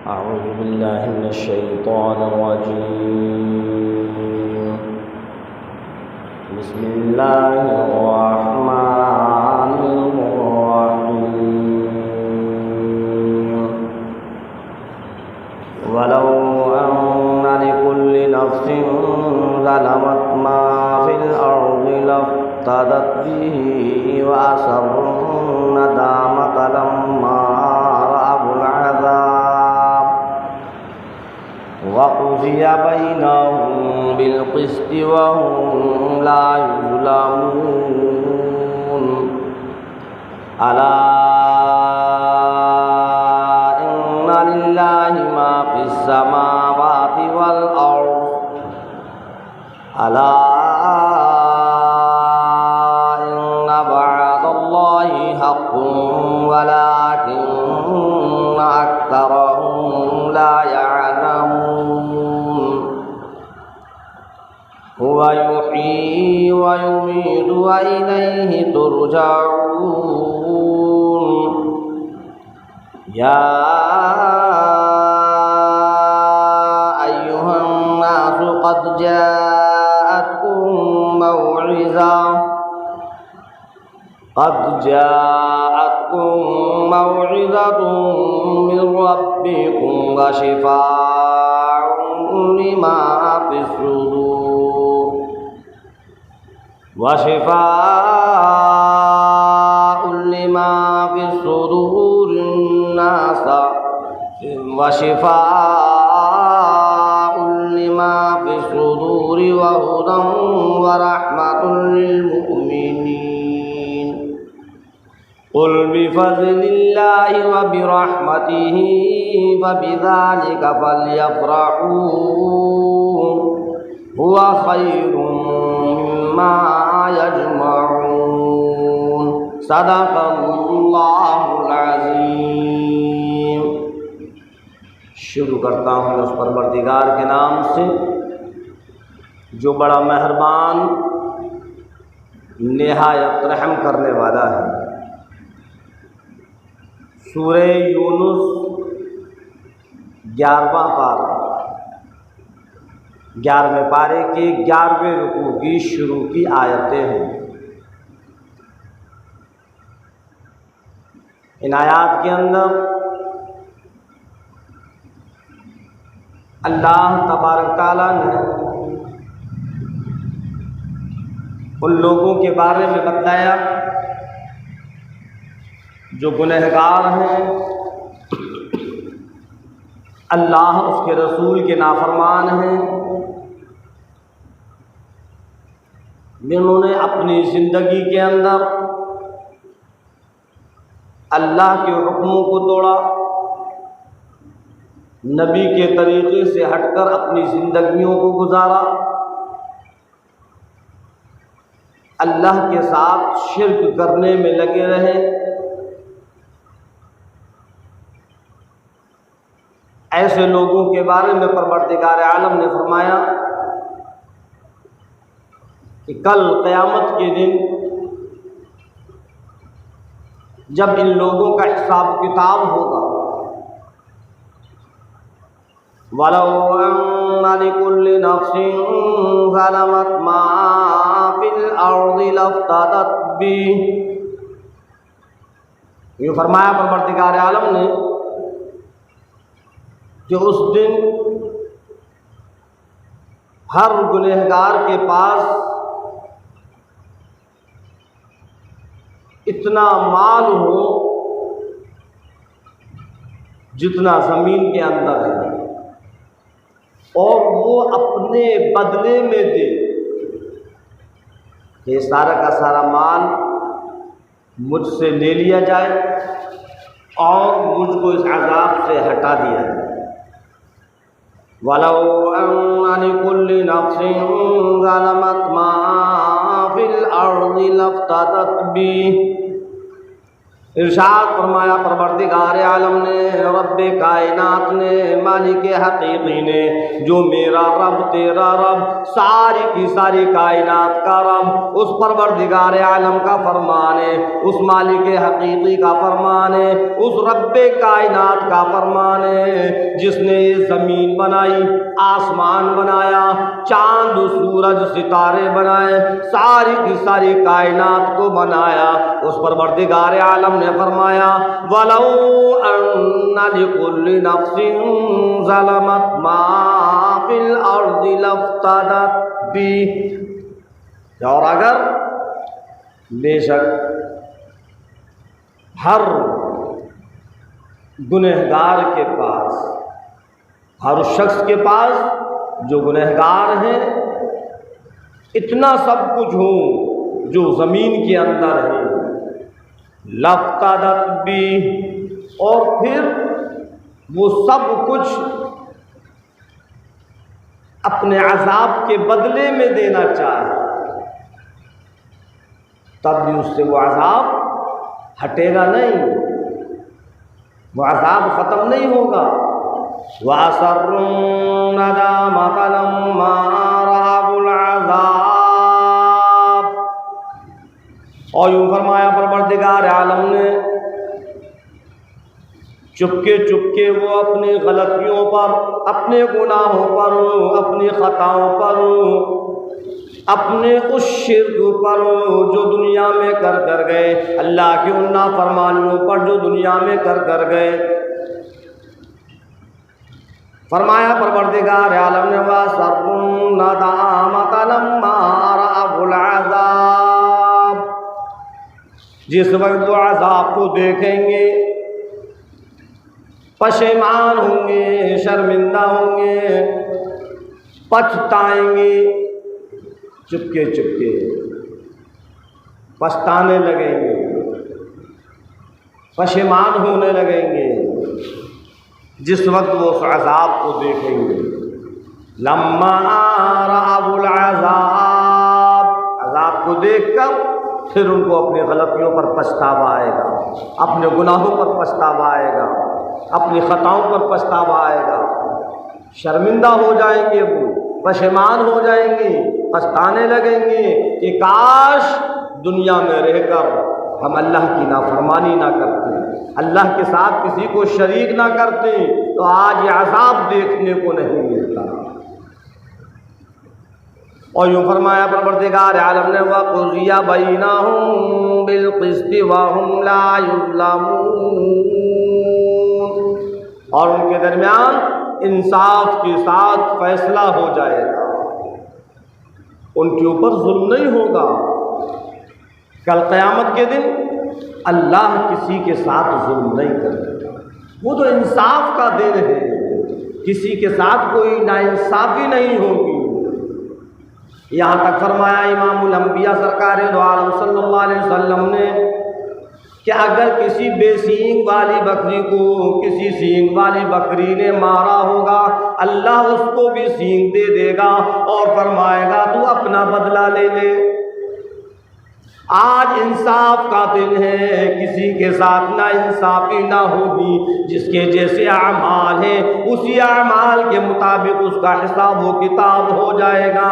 أعوذ بالله من الشيطان الرجيم. بسم الله الرحمن الرحيم. ولو أن لكل نفس ظلمت ما في الأرض لافتدت به وأسروا الندامة لما رأوا العذاب وقضي بينهم بالقسط وهم لا يظلمون. ألا إن لله ما في السماوات والأرض ألا إن وعد الله حق ولكن أكثرهم لا يعلمون. هو يحيي ويميت وإليه ترجعون. يا أيها الناس قد جاءتكم موعظة من ربكم وشفاء لما في الصدور وهدى ورحمة للمؤمنين. قل بفضل الله وبرحمته فبذلك فليفرحوا هو خير مما يجمعون. صدق اللہ العظیم. شروع کرتا ہوں اس پروردگار کے نام سے جو بڑا مہربان نہایت رحم کرنے والا ہے. سورہ یونس 11واں پارہ 11ویں پارے کے 11ویں رکوع کی شروع کی آیتیں ہیں. ان آیات کے اندر اللہ تبارک تعالیٰ نے ان لوگوں کے بارے میں بتایا جو گنہگار ہیں، اللہ اس کے رسول کے نافرمان ہیں، جنہوں نے اپنی زندگی کے اندر اللہ کے حکموں کو توڑا، نبی کے طریقے سے ہٹ کر اپنی زندگیوں کو گزارا، اللہ کے ساتھ شرک کرنے میں لگے رہے. ایسے لوگوں کے بارے میں پروردگار عالم نے فرمایا کہ کل قیامت کے دن جب ان لوگوں کا حساب کتاب ہوگا، وَلَوْ أَنَّ لِكُلِّ نَفْسٍ ظَلَمَتْ مَا فِي الْأَرْضِ لَافْتَدَتْ بِهِ. یہ فرمایا پروردگار عالم نے کہ اس دن ہر گنہگار کے پاس اتنا مال ہو جتنا زمین کے اندر ہے، اور وہ اپنے بدلے میں دے کہ سارا کا سارا مال مجھ سے لے لیا جائے اور مجھ کو اس عذاب سے ہٹا دیا جائے. وَلَوْ أَنَّ لِكُلِّ نَفْسٍ ظَلَمَتْ مَا فِي الْأَرْضِ لَافْتَدَتْ بِهِ. ارشاد فرمایا پروردگار عالم نے، رب کائنات نے، مالک حقیقی نے، جو میرا رب تیرا رب ساری کی ساری کائنات کا رب، اس پروردگار عالم کا فرمان ہے، اس مالک حقیقی کا فرمان ہے، اس رب کائنات کا فرمان ہے جس نے یہ زمین بنائی، آسمان بنایا، چاند سورج ستارے بنائے، ساری کی ساری کائنات کو بنایا۔ اس پروردگار عالم نے فرمایا وَلَوْ أَنَّ لِكُلِّ نَفْسٍ ظَلَمَتْ مَا فِي الْأَرْضِ لَافْتَدَتْ بِهِ، اور اگر بے شک ہر گنہگار کے پاس، ہر شخص کے پاس جو گنہگار ہیں، اتنا سب کچھ ہو جو زمین کے اندر ہے، لَافْتَدَتْ بِهِ، اور پھر وہ سب کچھ اپنے عذاب کے بدلے میں دینا چاہے، تب بھی اس سے وہ عذاب ہٹے گا نہیں، وہ عذاب ختم نہیں ہوگا۔ وَأَسَرُّوا النَّدَامَةَ لَمَّا رَأَوُا الْعَذَابَ، اور یوں فرمایا پروردگار عالم نے، چپکے چپکے وہ اپنی غلطیوں پر، اپنے گناہوں پر، اپنی خطاؤں پر، اپنے اس شرک پر جو دنیا میں کر گئے، اللہ کی ان نافرمانیوں پر جو دنیا میں کر گئے، فرمایا پروردگار عالم نے وَأَسَرُّوا النَّدَامَةَ لَمَّا رَأَوُا الْعَذَابَ، جس وقت وہ عذاب کو دیکھیں گے پشیمان ہوں گے، شرمندہ ہوں گے، پچھتائیں گے، چپکے چپکے پچھتانے لگیں گے، پشیمان ہونے لگیں گے جس وقت وہ اس عذاب کو دیکھیں گے۔ لما رأوا العذاب، عذاب کو دیکھ کر پھر ان کو اپنی غلطیوں پر پچھتاوا آئے گا، اپنے گناہوں پر پچھتاوا آئے گا، اپنی خطاؤں پر پچھتاوا آئے گا، شرمندہ ہو جائیں گے، وہ پشیمان ہو جائیں گے، پچھتانے لگیں گے کہ کاش دنیا میں رہ کر ہم اللہ کی نافرمانی نہ کرتے، اللہ کے ساتھ کسی کو شریک نہ کرتے، تو آج یہ عذاب دیکھنے کو نہیں ملتا۔ اور یوں فرمایا پروردگار عالم نے وَقُضِيَ بَيْنَهُم بِالْقِسْطِ وَهُمْ لَا يُظْلَمُونَ، اور ان کے درمیان انصاف کے ساتھ فیصلہ ہو جائے گا، ان کے اوپر ظلم نہیں ہوگا۔ کل قیامت کے دن اللہ کسی کے ساتھ ظلم نہیں کرے گا، وہ تو انصاف کا دن ہے، کسی کے ساتھ کوئی ناانصافی نہیں ہوگی۔ یہاں تک فرمایا امام الانبیاء سرکار دو عالم صلی اللہ علیہ وسلم نے کہ اگر کسی بے سینگ والی بکری کو کسی سینگ والی بکری نے مارا ہوگا، اللہ اس کو بھی سینگ دے دے گا اور فرمائے گا تو اپنا بدلہ لے لے۔ آج انصاف کا دن ہے، کسی کے ساتھ نا انصافی نہ ہوگی، جس کے جیسے اعمال ہیں اسی اعمال کے مطابق اس کا حساب و کتاب ہو جائے گا۔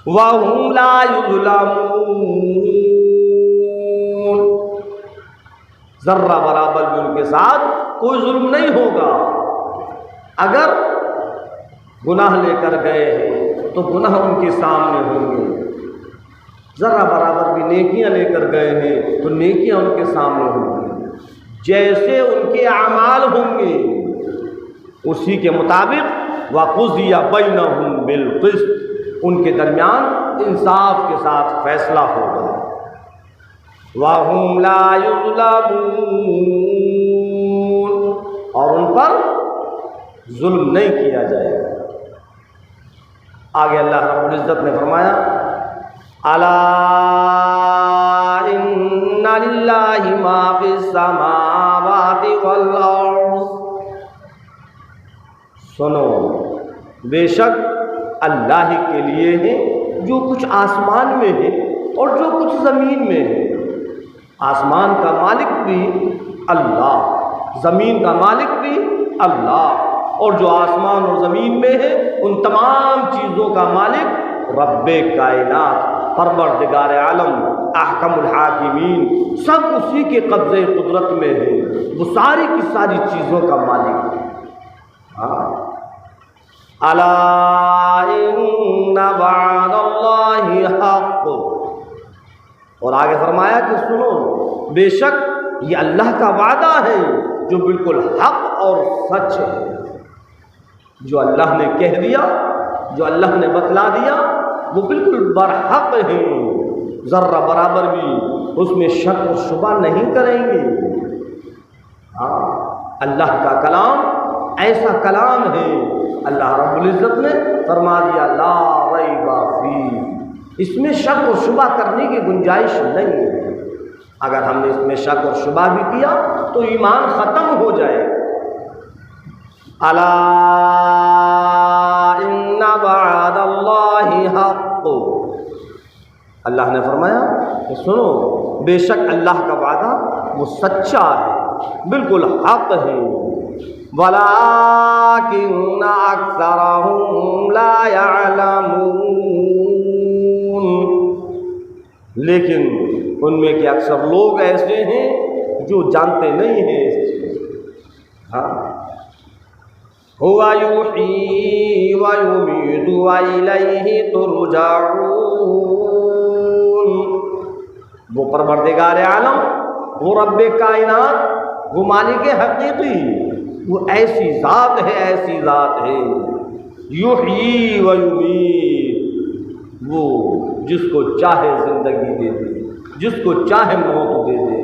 وَهُمْ لَا يُظْلَمُونَ، ذرہ برابر بھی ان کے ساتھ کوئی ظلم نہیں ہوگا۔ اگر گناہ لے کر گئے ہیں تو گناہ ان کے سامنے ہوں گے، ذرہ برابر بھی نیکیاں لے کر گئے ہیں تو نیکیاں ان کے سامنے ہوں گی، جیسے ان کے اعمال ہوں گے اسی کے مطابق وَقُضِيَ بَيْنَهُم بِالْقِسْطِ، ان کے درمیان انصاف کے ساتھ فیصلہ ہوگا۔ وَهُمْ لَا يُظْلَمُونَ، اور ان پر ظلم نہیں کیا جائے گا۔ آگے اللہ رب العزت نے فرمایا الا ان للہ ما فی السماوات والارض، سنو بے شک اللہ ہی کے لیے ہے جو کچھ آسمان میں ہے اور جو کچھ زمین میں ہے۔ آسمان کا مالک بھی اللہ، زمین کا مالک بھی اللہ، اور جو آسمان اور زمین میں ہے ان تمام چیزوں کا مالک رب کائنات، پروردگار عالم، احکم الحاکمین، سب اسی کے قبضے قدرت میں ہے، وہ ساری کی ساری چیزوں کا مالک ہے۔ الا ان وعد اللہ حق، اور آگے فرمایا کہ سنو، بے شک یہ اللہ کا وعدہ ہے جو بالکل حق اور سچ ہے۔ جو اللہ نے کہہ دیا، جو اللہ نے بتلا دیا، وہ بالکل برحق ہے، ذرہ برابر بھی اس میں شک و شبہ نہیں کریں گے۔ اللہ کا کلام ایسا کلام ہے، اللہ رب العزت نے فرما دیا لا ریب فیہ، اس میں شک و شبہ کرنے کی گنجائش نہیں ہے۔ اگر ہم نے اس میں شک اور شبہ بھی کیا تو ایمان ختم ہو جائے۔ الا ان وعد اللہ حق، اللہ نے فرمایا کہ سنو، بے شک اللہ کا وعدہ وہ سچا ہے، بالکل حق ہے۔ ولکن اکثرهم لا يعلمون، لیکن ان میں کے اکثر لوگ ایسے ہیں جو جانتے نہیں ہیں اس چیز۔ هو یحیی ویمیت والیہ ترجعون، وہ پروردگار عالم، وہ رب کائنات، وہ مالک حقیقی، وہ ایسی ذات ہے، ایسی ذات ہے، یحیی ویمیت، وہ جس کو چاہے زندگی دے دے، جس کو چاہے موت دے دے۔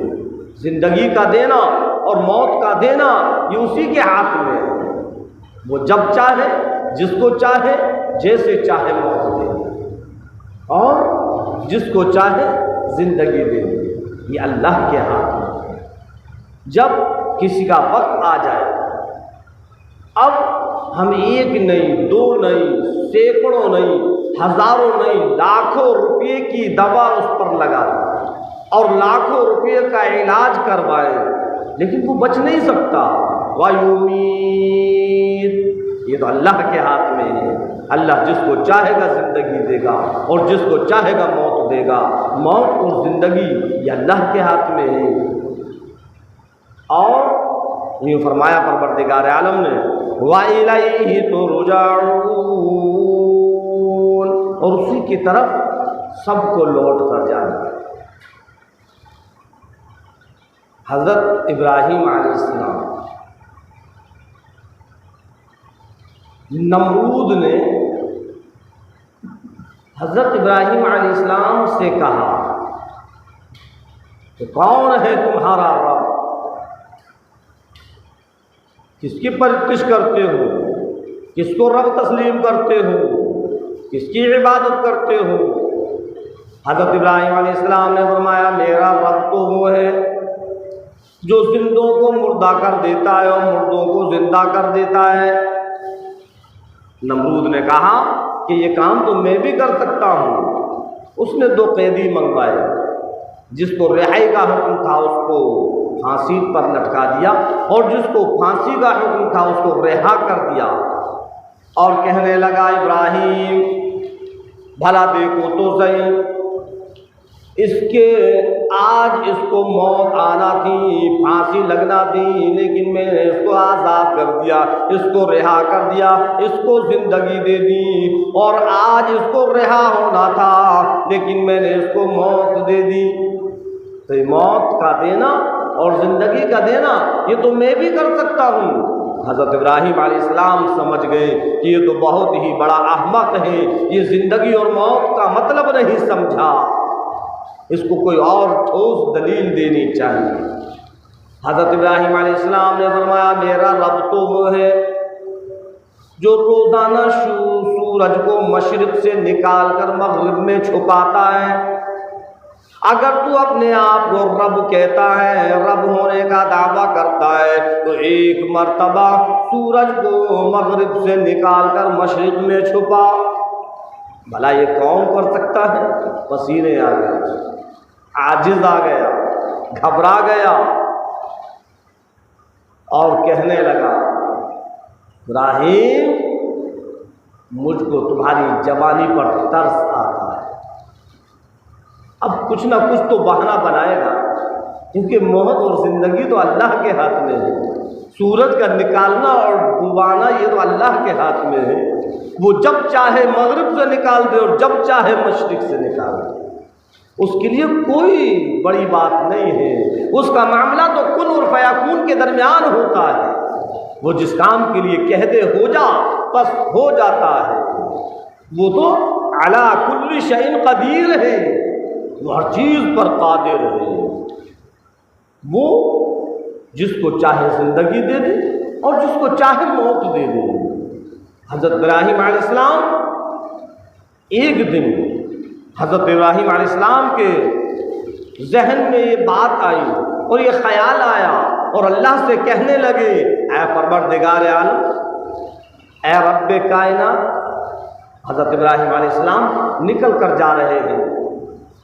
زندگی کا دینا اور موت کا دینا یہ اسی کے ہاتھ میں ہے، وہ جب چاہے، جس کو چاہے، جیسے چاہے موت دے دے، اور جس کو چاہے زندگی دے دے، یہ اللہ کے ہاتھ میں ہے۔ جب کسی کا وقت آ جائے، اب ہم ایک نہیں، دو نہیں، سینکڑوں نہیں، ہزاروں نہیں، لاکھوں روپے کی دوا اس پر لگا دیں اور لاکھوں روپے کا علاج کروائیں، لیکن وہ بچ نہیں سکتا۔ وَيُمِيتُ، یہ تو اللہ کے ہاتھ میں ہے۔ اللہ جس کو چاہے گا زندگی دے گا اور جس کو چاہے گا موت دے گا۔ موت اور زندگی یہ اللہ کے ہاتھ میں ہے۔ اور یہ فرمایا پروردگار عالم نے وَإِلَيْهِ تُرْجَعُونَ، اور اسی کی طرف سب کو لوٹ کر جانا۔ حضرت ابراہیم علیہ السلام، نمرود نے حضرت ابراہیم علیہ السلام سے کہا کہ کون ہے تمہارا رب، کس کی پرستش کرتے ہو، کس کو رب تسلیم کرتے ہو، کس کی عبادت کرتے ہو؟ حضرت ابراہیم علیہ السلام نے فرمایا میرا رب تو وہ ہے جو زندوں کو مردہ کر دیتا ہے اور مردوں کو زندہ کر دیتا ہے۔ نمرود نے کہا کہ یہ کام تو میں بھی کر سکتا ہوں۔ اس نے 2 قیدی منگوائے، جس کو رہائی کا حکم تھا اس کو پھانسی پر لٹکا دیا، اور جس کو پھانسی کا حکم تھا اس کو رہا کر دیا، اور کہنے لگا ابراہیم بھلا دیکھو تو صحیح، اس کے آج اس کو موت آنا تھی، پھانسی لگنا تھی، لیکن میں نے اس کو آزاد کر دیا، اس کو رہا کر دیا، اس کو زندگی دے دی، اور آج اس کو رہا ہونا تھا لیکن میں نے اس کو موت دے دی۔ تو یہ موت کا دینا اور زندگی کا دینا یہ تو میں بھی کر سکتا ہوں۔ حضرت ابراہیم علیہ السلام سمجھ گئے کہ یہ تو بہت ہی بڑا احمق ہے، یہ زندگی اور موت کا مطلب نہیں سمجھا، اس کو کوئی اور ٹھوس دلیل دینی چاہیے۔ حضرت ابراہیم علیہ السلام نے فرمایا میرا رب تو وہ ہے جو روزانہ سورج کو مشرق سے نکال کر مغرب میں چھپاتا ہے۔ اگر تو اپنے آپ کو رب کہتا ہے، رب ہونے کا دعویٰ کرتا ہے، تو ایک مرتبہ سورج کو مغرب سے نکال کر مشرق میں چھپا۔ بھلا یہ کون کر سکتا ہے؟ پسینے آ گئے، عاجز آ گیا، گھبرا گیا۔ اور کہنے لگا ابراہیم مجھ کو تمہاری جوانی پر ترس آتا ہے۔ اب کچھ نہ کچھ تو بہانہ بنائے گا، کیونکہ موت اور زندگی تو اللہ کے ہاتھ میں ہے، سورج کا نکالنا اور ڈوبانا یہ تو اللہ کے ہاتھ میں ہے، وہ جب چاہے مغرب سے نکال دے اور جب چاہے مشرق سے نکال دے، اس کے لیے کوئی بڑی بات نہیں ہے، اس کا معاملہ تو کن اور فیکون کے درمیان ہوتا ہے، وہ جس کام کے لیے کہہ دے ہو جا بس ہو جاتا ہے، وہ تو علی کل شیء قدیر ہے، وہ ہر چیز پر قادر ہے، وہ جس کو چاہے زندگی دے دے اور جس کو چاہے موت دے دے۔ حضرت ابراہیم علیہ السلام ایک دن حضرت ابراہیم علیہ السلام کے ذہن میں یہ بات آئی اور یہ خیال آیا اور اللہ سے کہنے لگے اے پروردگار عالم، اے رب کائنات۔ حضرت ابراہیم علیہ السلام نکل کر جا رہے ہیں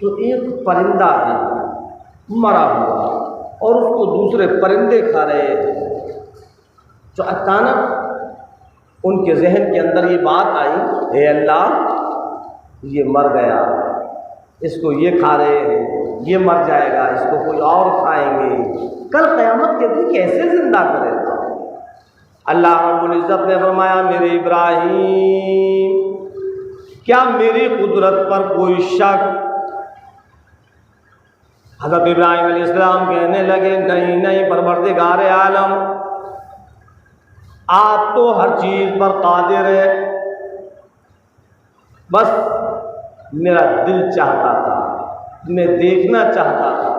تو ایک پرندہ ہے مرا ہوا اور اس کو دوسرے پرندے کھا رہے ہیں، تو اچانک ان کے ذہن کے اندر یہ بات آئی اے اللہ یہ مر گیا، اس کو یہ کھا رہے ہیں، یہ مر جائے گا، اس کو کوئی اور کھائیں گے، کل قیامت کے دن کیسے زندہ کرے گا؟ اللہ رب العزت نے فرمایا میرے ابراہیم کیا میری قدرت پر کوئی شک؟ حضرت ابراہیم علیہ السلام کہنے لگے نہیں پروردگار عالم، آپ تو ہر چیز پر قادر ہے، بس میرا دل چاہتا تھا، میں دیکھنا چاہتا تھا۔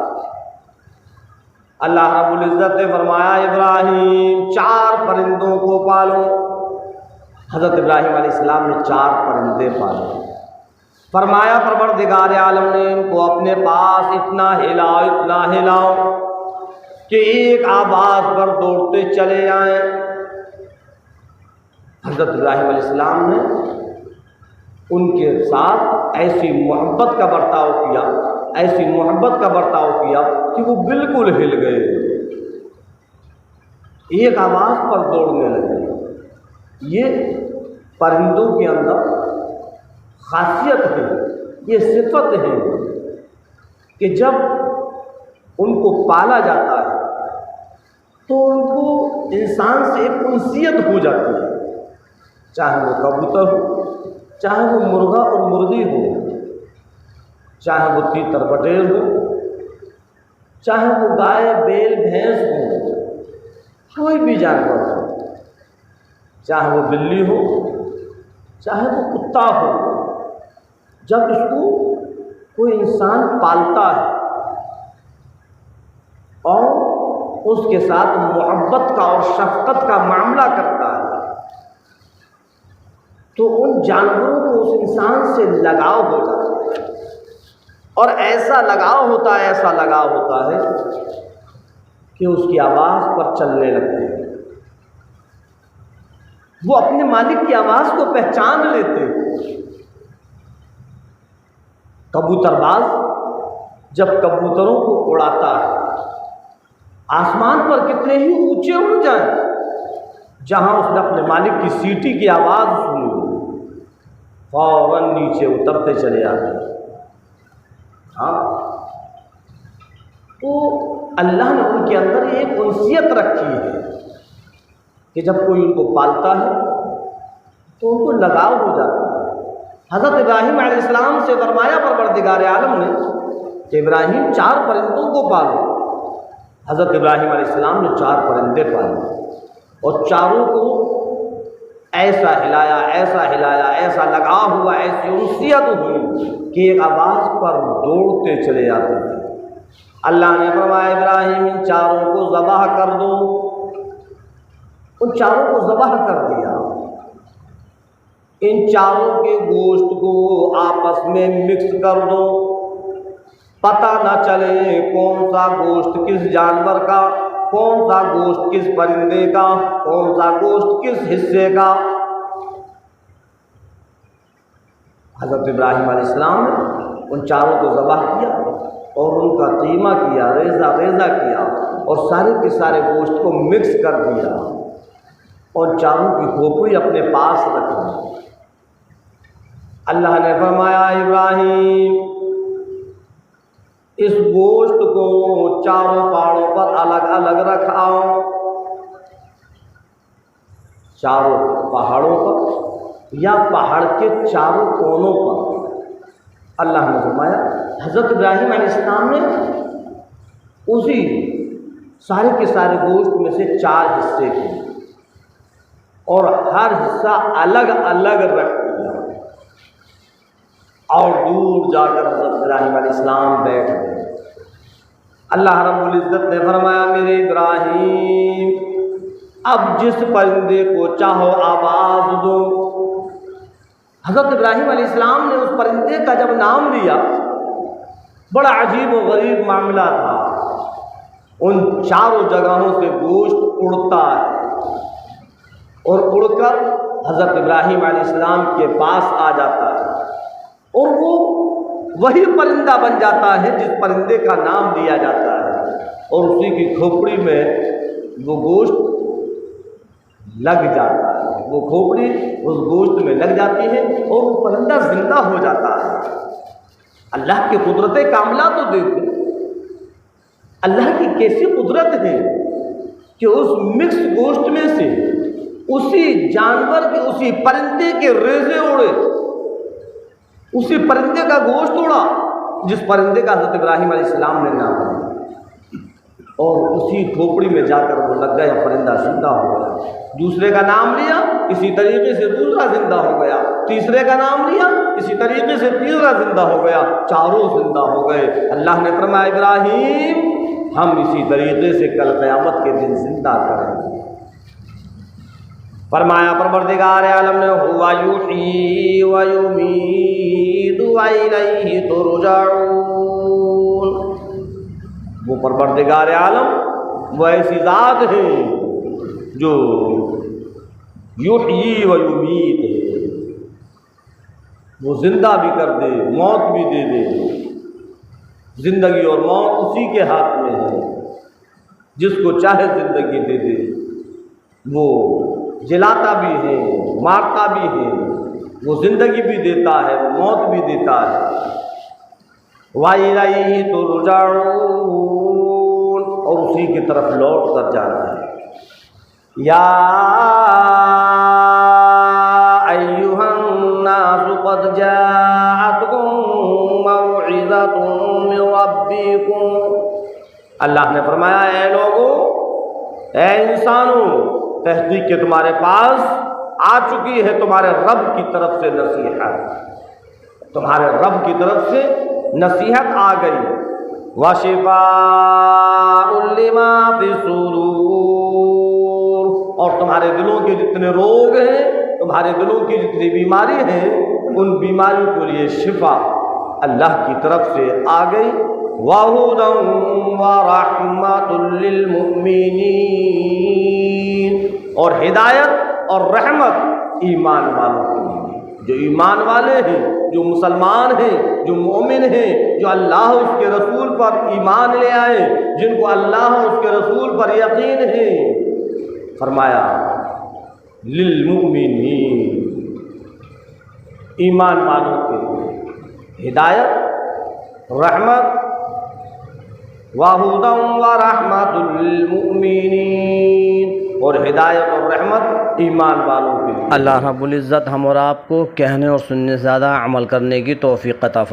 اللہ رب العزت نے فرمایا ابراہیم 4 پرندوں کو پالو۔ حضرت ابراہیم علیہ السلام نے 4 پرندے پالے، فرمایا پروردگار عالم نے ان کو اپنے پاس اتنا ہلاؤ کہ ایک آواز پر دوڑتے چلے آئیں۔ حضرت ابراہیم علیہ السلام نے ان کے ساتھ ایسی محبت کا برتاؤ کیا کہ وہ بالکل ہل گئے، ایک آواز پر دوڑنے لگے۔ یہ پرندوں کے اندر خاصیت ہے، یہ صفت ہے کہ جب ان کو پالا جاتا ہے تو ان کو انسان سے ایک انسیت ہو جاتی ہے، چاہے وہ کبوتر ہو، چاہے وہ مرغا اور مرغی ہو، چاہے وہ تیتر بٹیر ہو، چاہے وہ گائے بیل بھینس ہو، کوئی بھی جانور ہو، چاہے وہ بلی ہو، چاہے وہ کتا ہو، جب اس کو کوئی انسان پالتا ہے اور اس کے ساتھ محبت کا اور شفقت کا معاملہ کرتا ہے تو ان جانوروں کو اس انسان سے لگاؤ ہو جاتا ہے، اور ایسا لگاؤ ہوتا ہے کہ اس کی آواز پر چلنے لگتے ہیں، وہ اپنے مالک کی آواز کو پہچان لیتے ہیں۔ کبوتر باز جب کبوتروں کو اڑاتا ہے، آسمان پر کتنے ہی اونچے اڑ جائیں، جہاں اس نے اپنے مالک کی سیٹی کی آواز سنی فوراً نیچے اترتے چلے آتے ہیں۔ تو اللہ نے ان کے اندر ایک انسیت رکھی ہے کہ جب کوئی ان کو پالتا ہے تو ان کو لگاؤ ہو جاتا ہے۔ حضرت ابراہیم علیہ السلام سے فرمایا پروردگار عالم نے کہ ابراہیم 4 پرندوں کو پالو۔ حضرت ابراہیم علیہ السلام نے 4 پرندے پالے اور چاروں کو ایسا ہلایا ایسا لگا ہوا، ایسی انسیت ہوئی کہ ایک آواز پر دوڑتے چلے جاتے تھے۔ اللہ نے فرمایا ابراہیم ان 4 کو ذبح کر دو۔ ان 4 کو ذبح کر دیا، ان 4 کے گوشت کو آپس میں مکس کر دو، پتہ نہ چلے کون سا گوشت کس جانور کا، کون سا گوشت کس پرندے کا، کون سا گوشت کس حصے کا۔ حضرت ابراہیم علیہ السلام نے ان 4 کو ذبح کیا اور ان کا قیمہ کیا، ریزہ ریزہ کیا، اور سارے کے سارے گوشت کو مکس کر دیا اور چاروں کی کھوپڑی اپنے پاس رکھ دی۔ اللہ نے فرمایا ابراہیم اس گوشت کو چاروں پہاڑوں پر الگ الگ رکھاؤ، چاروں پہاڑوں پر یا پہاڑ کے چاروں کونوں پر۔ اللہ نے فرمایا حضرت ابراہیم علیہ السلام نے اسی سارے کے سارے گوشت میں سے 4 حصے کیے اور ہر حصہ الگ الگ رکھ دیا، اور دور جا کر حضرت ابراہیم علیہ السلام بیٹھ گئے۔ اللہ رب العزت نے فرمایا میرے ابراہیم اب جس پرندے کو چاہو آواز دو۔ حضرت ابراہیم علیہ السلام نے اس پرندے کا جب نام لیا، بڑا عجیب و غریب معاملہ تھا۔ ان چاروں جگہوں سے گوشت اڑتا ہے اور اڑ کر حضرت ابراہیم علیہ السلام کے پاس آ جاتا ہے، اور وہ وہی پرندہ بن جاتا ہے جس پرندے کا نام دیا جاتا ہے، اور اسی کی کھوپڑی میں وہ گوشت لگ جاتا ہے، وہ کھوپڑی اس گوشت میں لگ جاتی ہے اور وہ پرندہ زندہ ہو جاتا ہے۔ اللہ کی قدرت کاملہ تو دیکھو، اللہ کی کیسی قدرت ہے کہ اس مکس گوشت میں سے اسی جانور کے، اسی پرندے کے ریزے اڑے، اسی پرندے کا گوشت اڑا جس پرندے کا حضرت ابراہیم علیہ السلام نے نام لیا، اور اسی کھوپڑی میں جا کر وہ لگ گیا، پرندہ زندہ ہو گیا۔ دوسرے کا نام لیا، اسی طریقے سے دوسرا زندہ ہو گیا، تیسرے کا نام لیا، اسی طریقے سے تیسرا زندہ ہو گیا، چاروں زندہ ہو گئے۔ اللہ نے فرمایا ابراہیم ہم اسی طریقے سے کل قیامت کے دن زندہ کریں گے۔ فرمایا پروردگار عالم نے ہوا یحیی و یمیت و الیہ ترجعون۔ وہ پروردگار عالم وہ ایسی ذات ہے جو یحیی و یمیت ہے، وہ زندہ بھی کر دے، موت بھی دے دے۔ زندگی اور موت اسی کے ہاتھ میں ہے، جس کو چاہے زندگی دے دے۔ وہ جلاتا بھی ہے، مارتا بھی ہے، وہ زندگی بھی دیتا ہے، وہ موت بھی دیتا ہے۔ وَإِلَيْهِ تُرْجَعُونَ، اور اسی کی طرف لوٹ کر جانا ہے۔ یا ایھا الناس قد جاءتکم موعظۃ من ربکم، اللہ نے فرمایا اے لوگوں، اے انسانوں، تحقیق کہ تمہارے پاس آ چکی ہے تمہارے رب کی طرف سے نصیحت، تمہارے رب کی طرف سے نصیحت آ گئی۔ وَشِفَاءٌ لِّمَا فِي الصُّدُورِ، اور تمہارے دلوں کے جتنے روگ ہیں، تمہارے دلوں کی جتنی بیماری ہیں، ان بیماریوں کے لیے شفا اللہ کی طرف سے آ گئی۔ وَهُدًى وَرَحْمَةٌ لِّلْمُؤْمِنِينَ، اور ہدایت اور رحمت ایمان والوں کے لیے، جو ایمان والے ہیں، جو مسلمان ہیں، جو مومن ہیں، جو اللہ اور اس کے رسول پر ایمان لے آئے، جن کو اللہ اور اس کے رسول پر یقین ہے۔ فرمایا للمؤمنین، ایمان والوں کے لیے ہدایت، رحمت، وَهُدًى وَرَحْمَةٌ لِّلْمُؤْمِنِينَ، اور ہدایت اور رحمت ایمان والوں کے لیے۔ اللہ رب العزت ہم اور آپ کو کہنے اور سننے سے زیادہ عمل کرنے کی توفیق عطا فرمائے۔